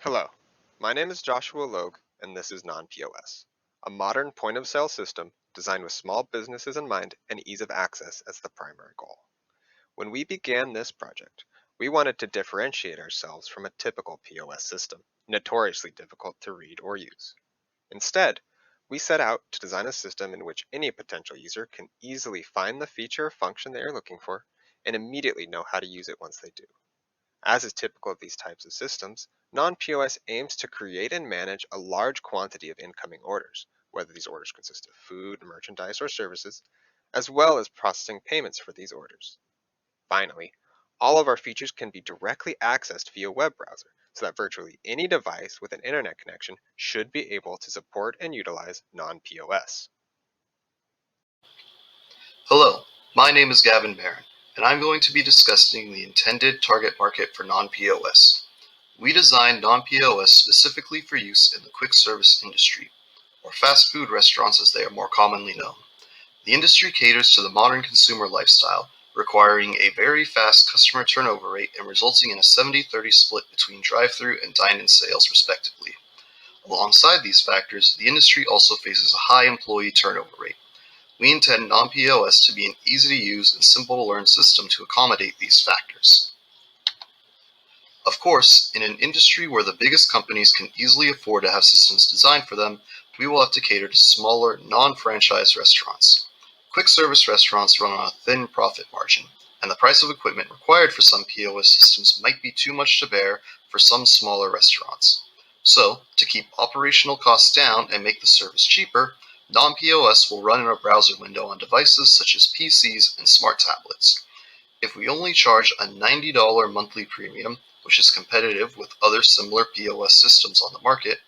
Hello, my name is Joshua Logue, and this is nonPOS, a modern point of sale system designed with small businesses in mind and ease of access as the primary goal. When we began this project, we wanted to differentiate ourselves from a typical POS system, notoriously difficult to read or use. Instead, we set out to design a system in which any potential user can easily find the feature or function they are looking for and immediately know how to use it once they do. As is typical of these types of systems, non-POS aims to create and manage a large quantity of incoming orders, whether these orders consist of food, merchandise, or services, as well as processing payments for these orders. Finally, all of our features can be directly accessed via web browser, so that virtually any device with an internet connection should be able to support and utilize non-POS. Hello, my name is Gavin Barron, and I'm going to be discussing the intended target market for non-POS. We designed non-POS specifically for use in the quick service industry, or fast food restaurants as they are more commonly known. The industry caters to the modern consumer lifestyle, requiring a very fast customer turnover rate and resulting in a 70-30 split between drive-through and dine-in sales respectively. Alongside these factors, the industry also faces a high employee turnover rate. We intend nonPOS to be an easy-to-use and simple-to-learn system to accommodate these factors. Of course, in an industry where the biggest companies can easily afford to have systems designed for them, we will have to cater to smaller, non-franchise restaurants. Quick service restaurants run on a thin profit margin, and the price of equipment required for some POS systems might be too much to bear for some smaller restaurants. So, to keep operational costs down and make the service cheaper, non-POS will run in a browser window on devices such as PCs and smart tablets. If we only charge a $90 monthly premium, which is competitive with other similar POS systems on the market,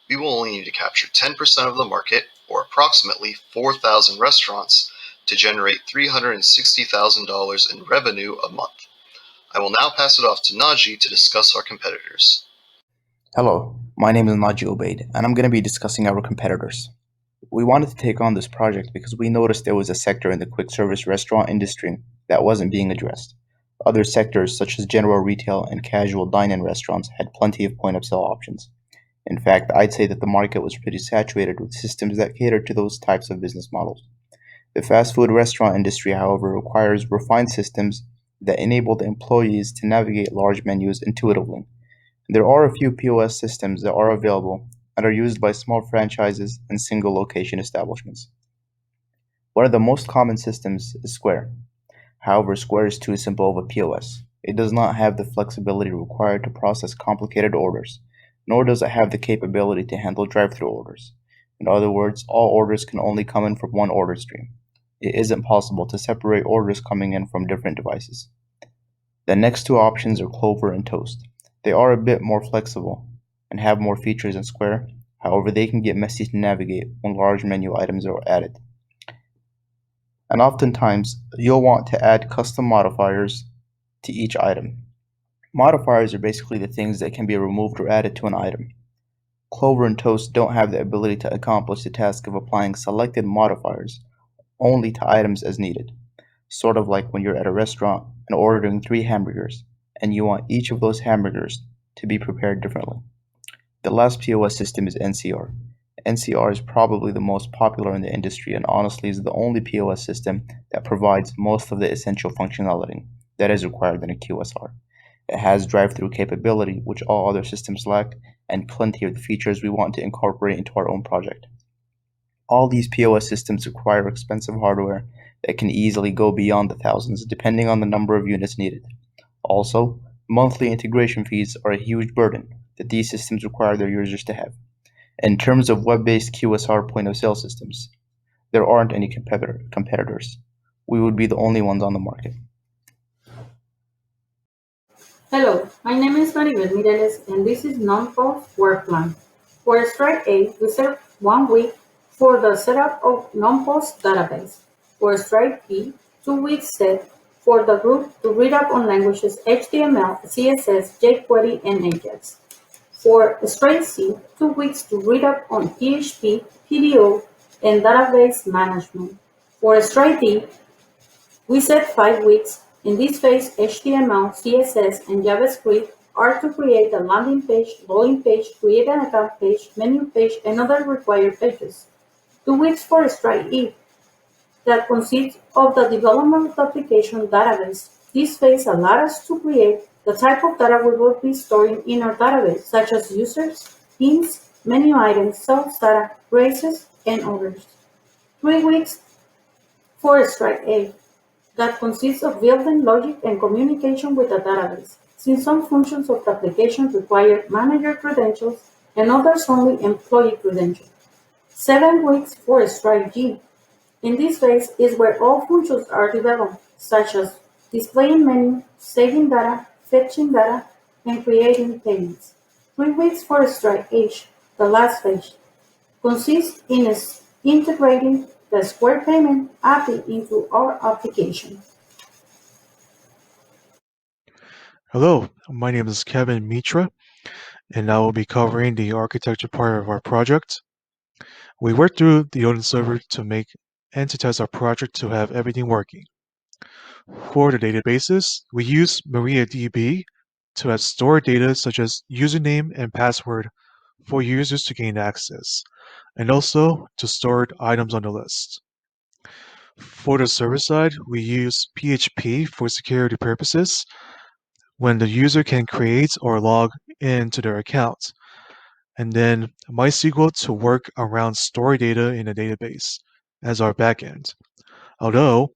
we will only need to capture 10% of the market, or approximately 4,000 restaurants, to generate $360,000 in revenue a month. I will now pass it off to Naji to discuss our competitors. Hello, my name is Naji Obaid, and I'm going to be discussing our competitors. We wanted to take on this project because we noticed there was a sector in the quick service restaurant industry that wasn't being addressed. Other sectors, such as general retail and casual dine-in restaurants, had plenty of point-of-sale options. In fact, I'd say that the market was pretty saturated with systems that cater to those types of business models. The fast food restaurant industry, however, requires refined systems that enable the employees to navigate large menus intuitively. There are a few POS systems that are available and are used by small franchises and single location establishments. One of the most common systems is Square. However, Square is too simple of a POS. It does not have the flexibility required to process complicated orders, nor does it have the capability to handle drive-through orders. In other words, all orders can only come in from one order stream. It isn't possible to separate orders coming in from different devices. The next two options are Clover and Toast. They are a bit more flexible and have more features than Square. However, they can get messy to navigate when large menu items are added. And oftentimes, you'll want to add custom modifiers to each item. Modifiers are basically the things that can be removed or added to an item. Clover and Toast don't have the ability to accomplish the task of applying selected modifiers only to items as needed. Sort of like when you're at a restaurant and ordering 3 hamburgers, and you want each of those hamburgers to be prepared differently. The last POS system is NCR. NCR is probably the most popular in the industry and honestly is the only POS system that provides most of the essential functionality that is required in a QSR. It has drive-through capability, which all other systems lack, and plenty of the features we want to incorporate into our own project. All these POS systems require expensive hardware that can easily go beyond the thousands depending on the number of units needed. Also, monthly integration fees are a huge burden that these systems require their users to have. In terms of web-based QSR point-of-sale systems, there aren't any competitors. We would be the only ones on the market. Hello, my name is Maribel Mireles and this is nonPOS work plan. For strike A, we set 1 week for the setup of nonPOS database. For strike B, 2 weeks set for the group to read up on languages HTML, CSS, jQuery, and Ajax. For strike C, 2 weeks to read up on PHP, PDO, and database management. For strike D, we set 5 weeks. In this phase, HTML, CSS, and JavaScript are to create a landing page, login page, create an account page, menu page, and other required pages. 2 weeks for Strike E, that consists of the development of the application database. This phase allows us to create the type of data we will be storing in our database, such as users, pins, menu items, sales data, races, and others. 3 weeks for Strike A, that consists of building logic and communication with the database, since some functions of the application require manager credentials and others only employee credentials. 7 weeks for Strike G. In this phase is where all functions are developed, such as displaying menu, saving data, fetching data, and creating payments. 3 weeks for Strike H, the last phase, consists in integrating the Square Payment API into our application. Hello, my name is Kevin Mitra, and I will be covering the architecture part of our project. We worked through the Odin server to make and to test our project to have everything working. For the databases, we use MariaDB to have stored data such as username and password for users to gain access, and also to store items on the list. For the server side, we use PHP for security purposes when the user can create or log into their account, and then MySQL to work around stored data in a database as our backend. Although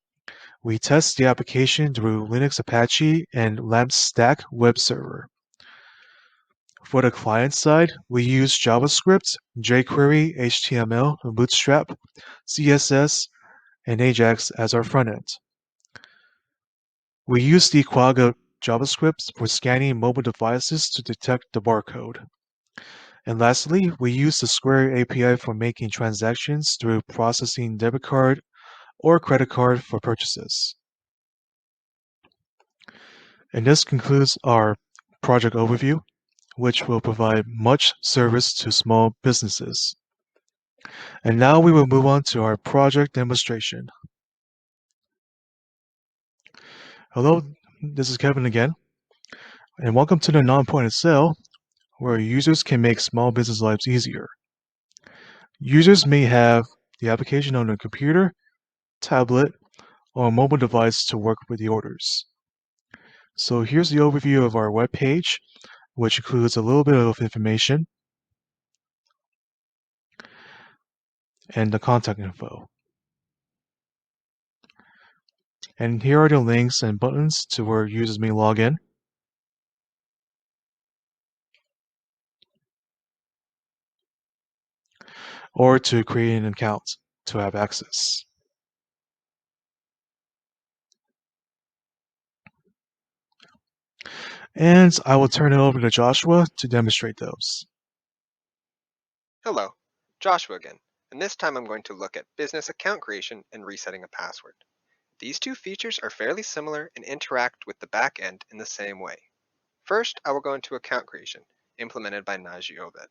we test the application through Linux Apache and LAMP Stack web server. For the client side, we use JavaScript, jQuery, HTML, Bootstrap, CSS, and Ajax as our front end. We use the Quagga JavaScript for scanning mobile devices to detect the barcode. And lastly, we use the Square API for making transactions through processing debit card or credit card for purchases. And this concludes our project overview, which will provide much service to small businesses. And now we will move on to our project demonstration. Hello, this is Kevin again, and welcome to the non-point of sale, where users can make small business lives easier. Users may have the application on their computer, tablet, or a mobile device to work with the orders. So here's the overview of our web page, which includes a little bit of information and the contact info. And here are the links and buttons to where users may log in. Or to create an account to have access. And I will turn it over to Joshua to demonstrate those. Hello, Joshua again, and this time I'm going to look at business account creation and resetting a password. These two features are fairly similar and interact with the back end in the same way. First, I will go into account creation, implemented by Naji Obed.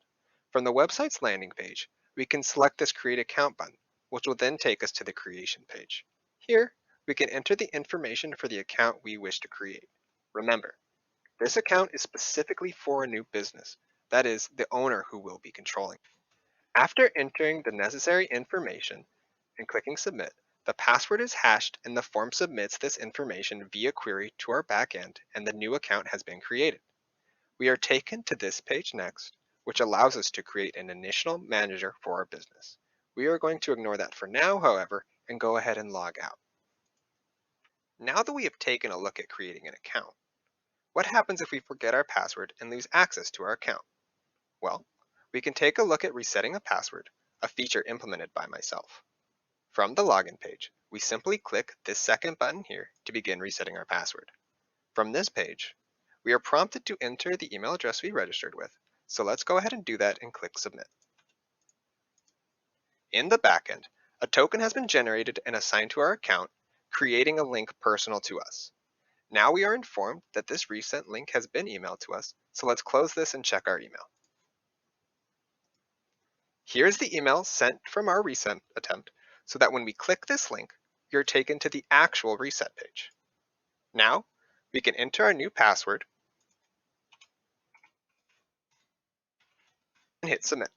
From the website's landing page, we can select this Create Account button, which will then take us to the creation page. Here, we can enter the information for the account we wish to create. Remember, this account is specifically for a new business, that is, the owner who will be controlling. After entering the necessary information and clicking Submit, the password is hashed and the form submits this information via query to our backend and the new account has been created. We are taken to this page next, which allows us to create an initial manager for our business. We are going to ignore that for now, however, and go ahead and log out. Now that we have taken a look at creating an account, what happens if we forget our password and lose access to our account? Well, we can take a look at resetting a password, a feature implemented by myself. From the login page, we simply click this second button here to begin resetting our password. From this page, we are prompted to enter the email address we registered with, so let's go ahead and do that and click Submit. In the backend, a token has been generated and assigned to our account, creating a link personal to us. Now we are informed that this resent link has been emailed to us, so let's close this and check our email. Here's the email sent from our reset attempt, so that when we click this link, we are taken to the actual reset page. Now, we can enter our new password and hit submit.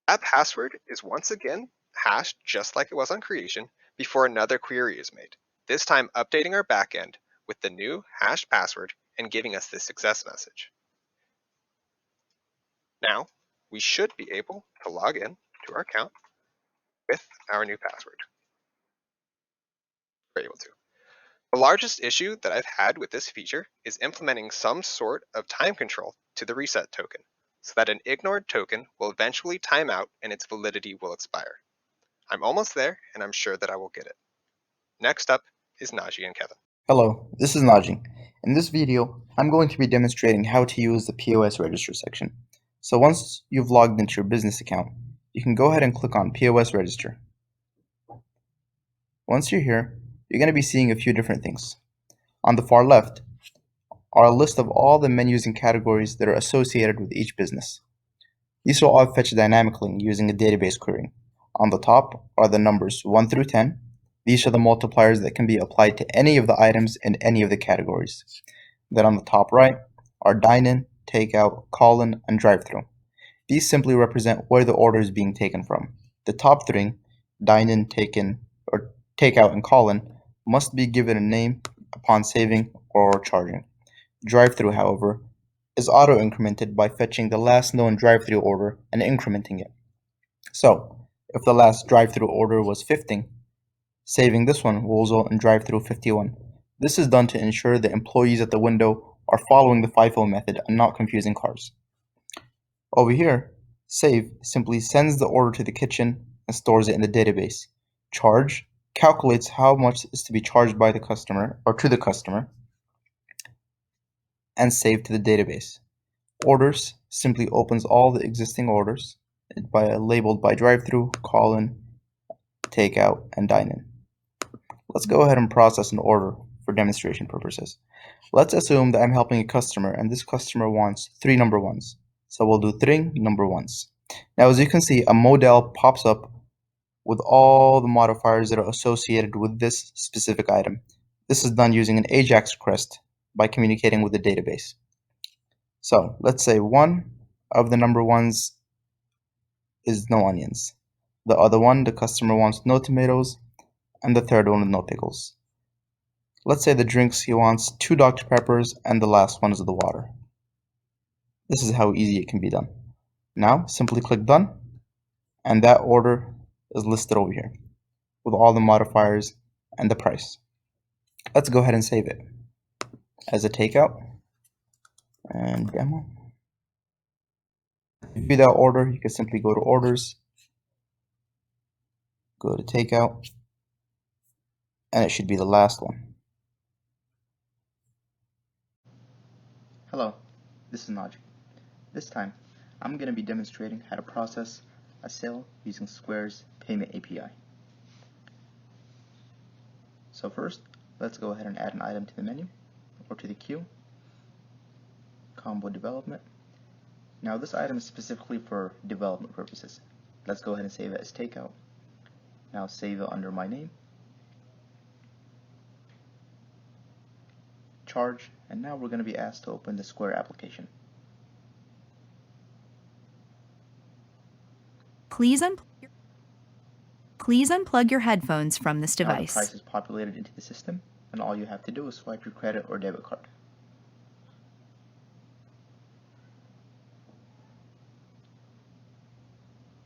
That password is once again hashed just like it was on creation before another query is made, this time updating our backend with the new hashed password and giving us this success message. Now, we should be able to log in to our account with our new password. We're able to. The largest issue that I've had with this feature is implementing some sort of time control to the reset token, so that an ignored token will eventually time out and its validity will expire. I'm almost there, and I'm sure that I will get it. Next up is Najee and Kevin. Hello, this is Najee. In this video, I'm going to be demonstrating how to use the POS register section. So once you've logged into your business account, you can go ahead and click on POS register. Once you're here, you're going to be seeing a few different things. On the far left are a list of all the menus and categories that are associated with each business. These are all fetched dynamically using a database query. On the top are the numbers 1 through 10. These are the multipliers that can be applied to any of the items in any of the categories. Then on the top right are dine-in, takeout, call-in, and drive-thru. These simply represent where the order is being taken from. The top three, dine-in, take-in, or takeout, and call-in, must be given a name upon saving or charging. Drive-thru, however, is auto-incremented by fetching the last known drive-thru order and incrementing it. So, if the last drive-thru order was 50, saving this one will result in drive-thru 51. This is done to ensure the employees at the window are following the FIFO method and not confusing cars. Over here, save simply sends the order to the kitchen and stores it in the database. Charge calculates how much is to be charged by the customer or to the customer and save to the database. Orders simply opens all the existing orders labeled by drive-thru, call-in, takeout, and dine-in. Let's go ahead and process an order for demonstration purposes. Let's assume that I'm helping a customer and this customer wants 3 number ones. So we'll do 3 number ones. Now as you can see, a modal pops up with all the modifiers that are associated with this specific item. This is done using an AJAX request by communicating with the database. So let's say one of the number ones is no onions. The other one, the customer wants no tomatoes, and the third one with no pickles. Let's say the drinks, he wants 2 Dr. Peppers, and the last one is the water. This is how easy it can be done. Now, simply click Done, and that order is listed over here with all the modifiers and the price. Let's go ahead and save it as a takeout and demo. To view that order, you can simply go to Orders, go to Takeout, and it should be the last one. Hello, this is Najee. This time, I'm going to be demonstrating how to process a sale using Square's Payment API. So first, let's go ahead and add an item to the menu or to the queue. Combo development. Now this item is specifically for development purposes. Let's go ahead and save it as takeout. Now save it under my name. Charge, and now we're going to be asked to open the Square application. Please unplug your headphones from this Now the device. price is populated into the system, and all you have to do is swipe your credit or debit card.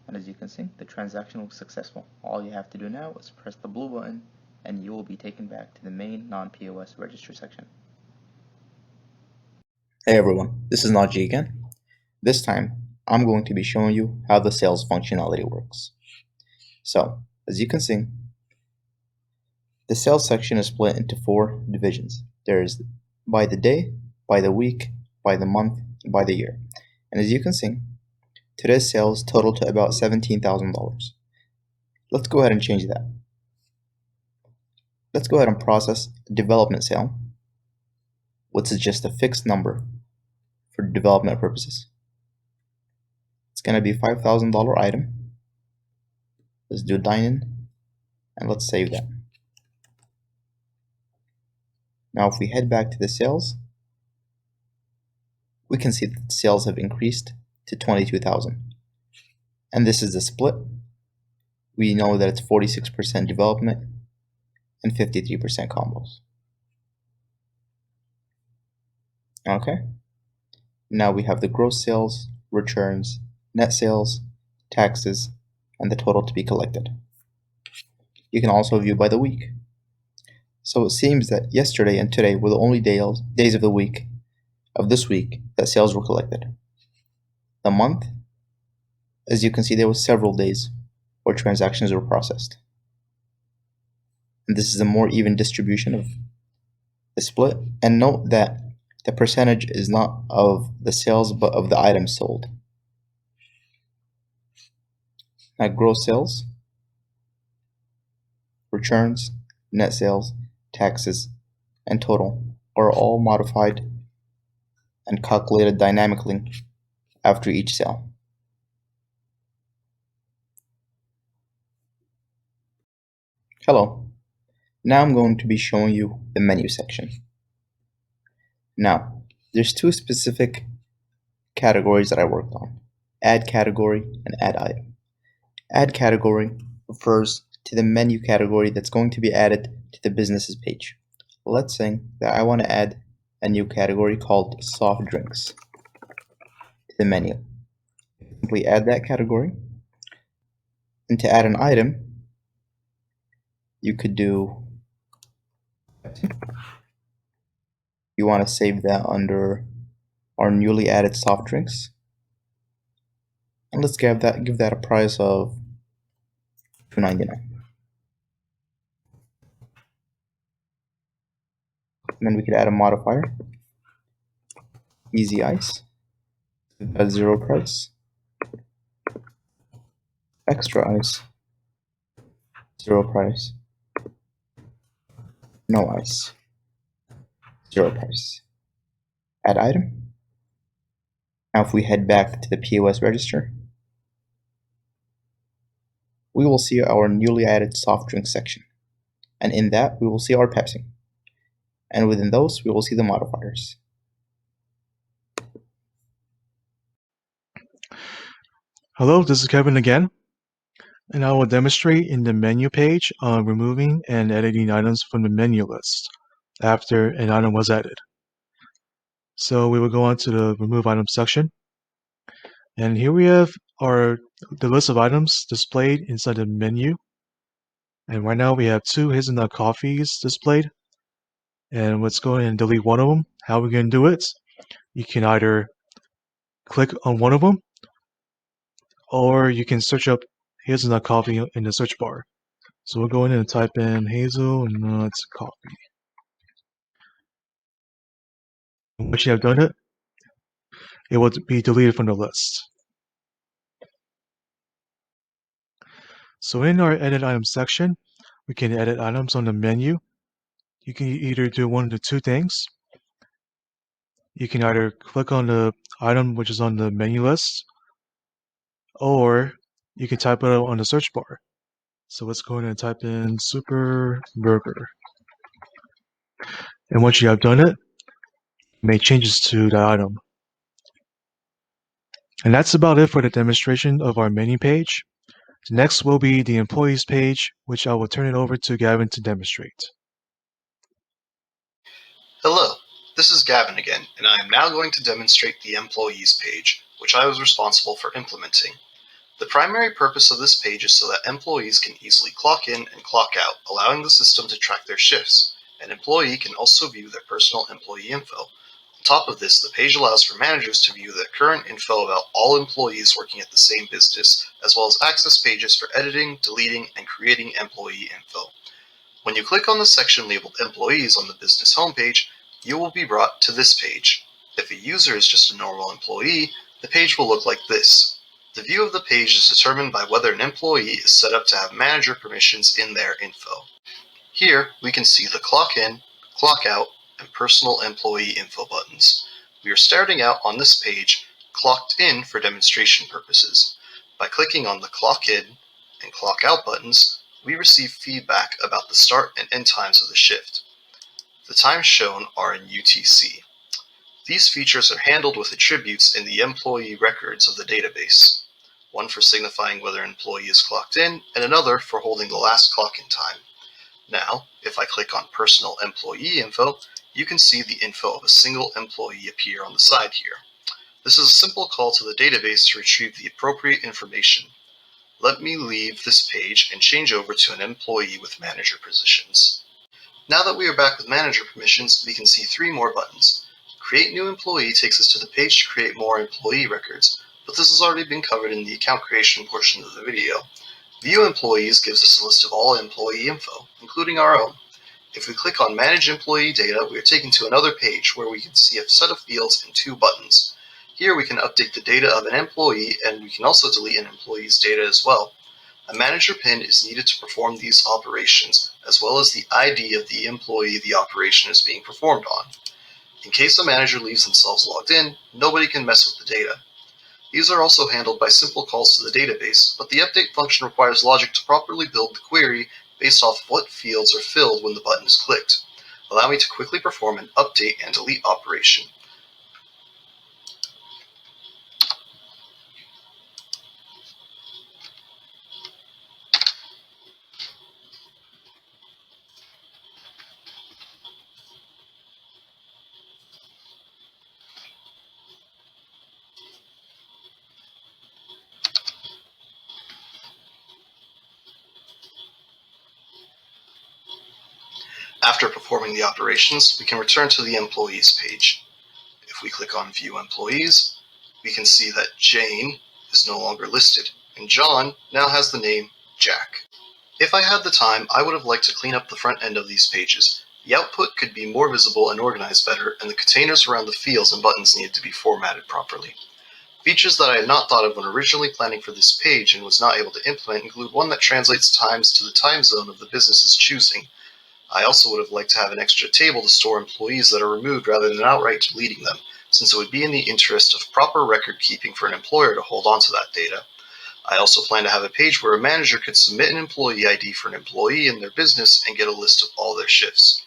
And as you can see, the transaction was successful. All you have to do now is press the blue button, and you will be taken back to the main non-POS register section. Hey everyone, this is Najee again. This time, I'm going to be showing you how the sales functionality works. So, as you can see, the sales section is split into 4 divisions. There's by the day, by the week, by the month, and by the year. And as you can see, today's sales total to about $17,000. Let's go ahead and change that. Let's go ahead and process a development sale, which is just a fixed number for development purposes. It's going to be $5,000 item. Let's do dine-in, and let's save that. Now if we head back to the sales, we can see that sales have increased to 22,000. And this is the split. We know that it's 46% development and 53% combos. Okay. Now we have the gross sales, returns, net sales, taxes, and the total to be collected. You can also view by the week. So it seems that yesterday and today were the only days of the week of this week that sales were collected. The month, as you can see, there were several days where transactions were processed. And this is a more even distribution of the split. And note that the percentage is not of the sales but of the items sold. Now gross sales, returns, net sales, taxes, and total are all modified and calculated dynamically after each sale. Hello. Now I'm going to be showing you the menu section. Now, there's two specific categories that I worked on: add category and add item. Add category refers to the menu category that's going to be added to the business's page. Let's say that I want to add a new category called soft drinks to the menu. Simply add that category. And to add an item, you could do, you want to save that under our newly added soft drinks. And let's give that a price of $2.99. And then we could add a modifier, easy ice, at zero price, extra ice, zero price, no ice, zero price. Add item. Now if we head back to the POS register, we will see our newly added soft drink section. And in that, we will see our Pepsi. And within those, we will see the modifiers. Hello, this is Kevin again, and I will demonstrate in the menu page on removing and editing items from the menu list after an item was added. So we will go on to the remove items section, and here we have the list of items displayed inside the menu. And right now we have 2 hazelnut coffees displayed, and let's go ahead and delete one of them. How are we going to do it? You can either click on one of them, or you can search up hazelnut coffee in the search bar. So we'll go in and type in hazelnut coffee. And once you have done it, it will be deleted from the list. So in our edit items section, we can edit items on the menu. You can either do one of the two things. You can either click on the item which is on the menu list, or you can type it on the search bar. So let's go ahead and type in Super Burger. And once you have done it, make changes to the item. And that's about it for the demonstration of our menu page. Next will be the employees page, which I will turn it over to Gavin to demonstrate. Hello, this is Gavin again, and I am now going to demonstrate the employees page, which I was responsible for implementing. The primary purpose of this page is so that employees can easily clock in and clock out, allowing the system to track their shifts. An employee can also view their personal employee info. On top of this, the page allows for managers to view the current info about all employees working at the same business, as well as access pages for editing, deleting, and creating employee info. When you click on the section labeled Employees on the business homepage, you will be brought to this page. If a user is just a normal employee, the page will look like this. The view of the page is determined by whether an employee is set up to have manager permissions in their info. Here, we can see the clock in, clock out, and personal employee info buttons. We are starting out on this page clocked in for demonstration purposes. By clicking on the clock in and clock out buttons, we receive feedback about the start and end times of the shift. The times shown are in UTC. These features are handled with attributes in the employee records of the database, one for signifying whether an employee is clocked in and another for holding the last clock-in time. Now, if I click on Personal Employee Info, you can see the info of a single employee appear on the side here. This is a simple call to the database to retrieve the appropriate information. Let me leave this page and change over to an employee with manager permissions. Now that we are back with manager permissions, we can see 3 more buttons. Create New Employee takes us to the page to create more employee records, but this has already been covered in the account creation portion of the video. View Employees gives us a list of all employee info, including our own. If we click on Manage Employee Data, we are taken to another page where we can see a set of fields and 2 buttons. Here we can update the data of an employee, and we can also delete an employee's data as well. A manager PIN is needed to perform these operations, as well as the ID of the employee the operation is being performed on. In case a manager leaves themselves logged in, nobody can mess with the data. These are also handled by simple calls to the database, but the update function requires logic to properly build the query based off of what fields are filled when the button is clicked. Allow me to quickly perform an update and delete operation. After performing the operations, we can return to the Employees page. If we click on View Employees, we can see that Jane is no longer listed, and John now has the name Jack. If I had the time, I would have liked to clean up the front end of these pages. The output could be more visible and organized better, and the containers around the fields and buttons needed to be formatted properly. Features that I had not thought of when originally planning for this page and was not able to implement include one that translates times to the time zone of the business's choosing. I also would have liked to have an extra table to store employees that are removed rather than outright deleting them, since it would be in the interest of proper record keeping for an employer to hold onto that data. I also plan to have a page where a manager could submit an employee ID for an employee in their business and get a list of all their shifts.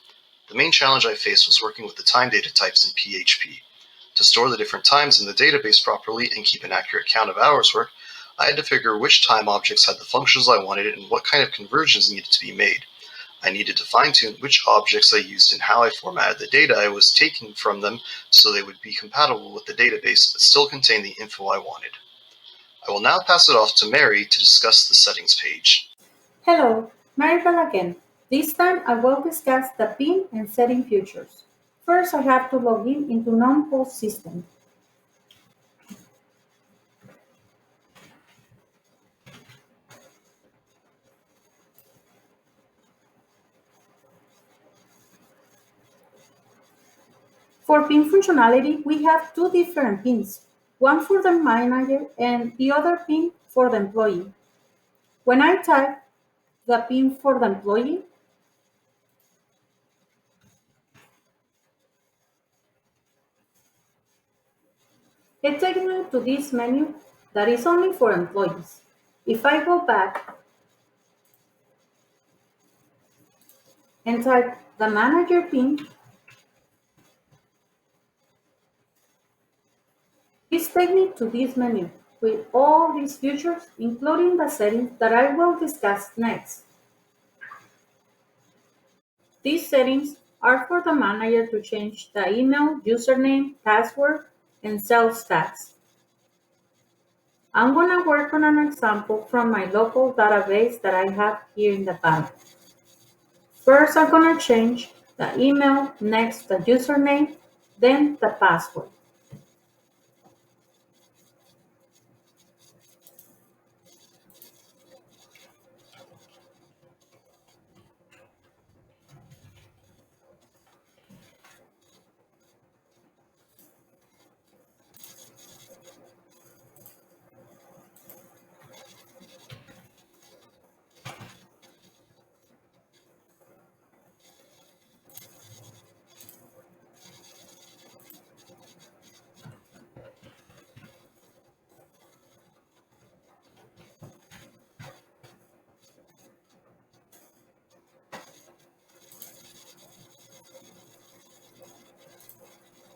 The main challenge I faced was working with the time data types in PHP. To store the different times in the database properly and keep an accurate count of hours worked, I had to figure which time objects had the functions I wanted and what kind of conversions needed to be made. I needed to fine-tune which objects I used and how I formatted the data I was taking from them so they would be compatible with the database but still contain the info I wanted. I will now pass it off to Mary to discuss the settings page. Hello, Maribel again. This time I will discuss the PIN and setting features. First, I have to log in into nonPOS system. For PIN functionality, we have 2 different pins, one for the manager and the other pin for the employee. When I type the pin for the employee, it takes me to this menu that is only for employees. If I go back and type the manager pin, this takes me to this menu with all these features, including the settings that I will discuss next. These settings are for the manager to change the email, username, password, and sales tax. I'm going to work on an example from my local database that I have here in the panel. First, I'm going to change the email, next the username, then the password.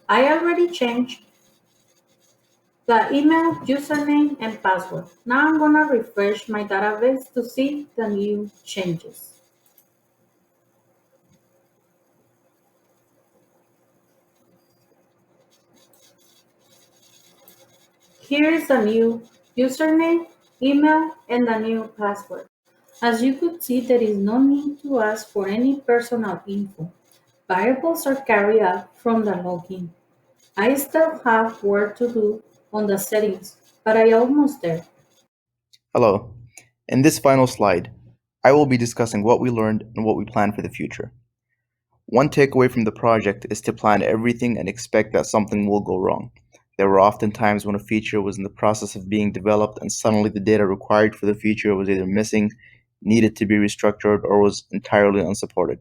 I already changed the email, username, and password. Now I'm gonna refresh my database to see the new changes. Here is the new username, email, and the new password. As you could see, there is no need to ask for any personal info. Variables are carried out from the login. I still have work to do on the settings, but I almost there. Hello. In this final slide, I will be discussing what we learned and what we plan for the future. One takeaway from the project is to plan everything and expect that something will go wrong. There were often times when a feature was in the process of being developed and suddenly the data required for the feature was either missing, needed to be restructured, or was entirely unsupported.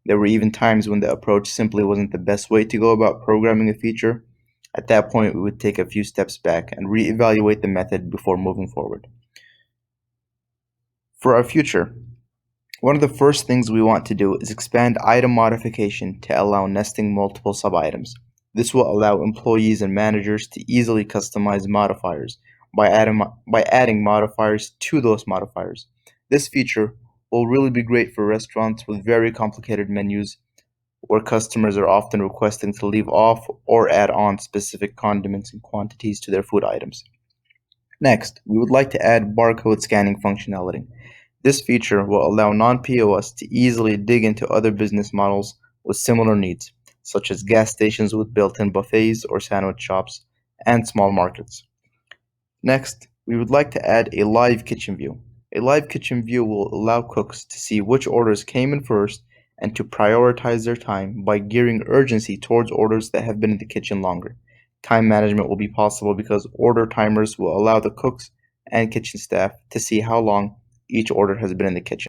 There were even times when the approach simply wasn't the best way to go about programming a feature. At that point, we would take a few steps back and reevaluate the method before moving forward. For our future, one of the first things we want to do is expand item modification to allow nesting multiple sub-items. This will allow employees and managers to easily customize modifiers by adding modifiers to those modifiers. This feature will really be great for restaurants with very complicated menus where customers are often requesting to leave off or add on specific condiments and quantities to their food items. Next, we would like to add barcode scanning functionality. This feature will allow non-POS to easily dig into other business models with similar needs, such as gas stations with built-in buffets or sandwich shops, and small markets. Next, we would like to add a live kitchen view. A live kitchen view will allow cooks to see which orders came in first and to prioritize their time by gearing urgency towards orders that have been in the kitchen longer. Time management will be possible because order timers will allow the cooks and kitchen staff to see how long each order has been in the kitchen.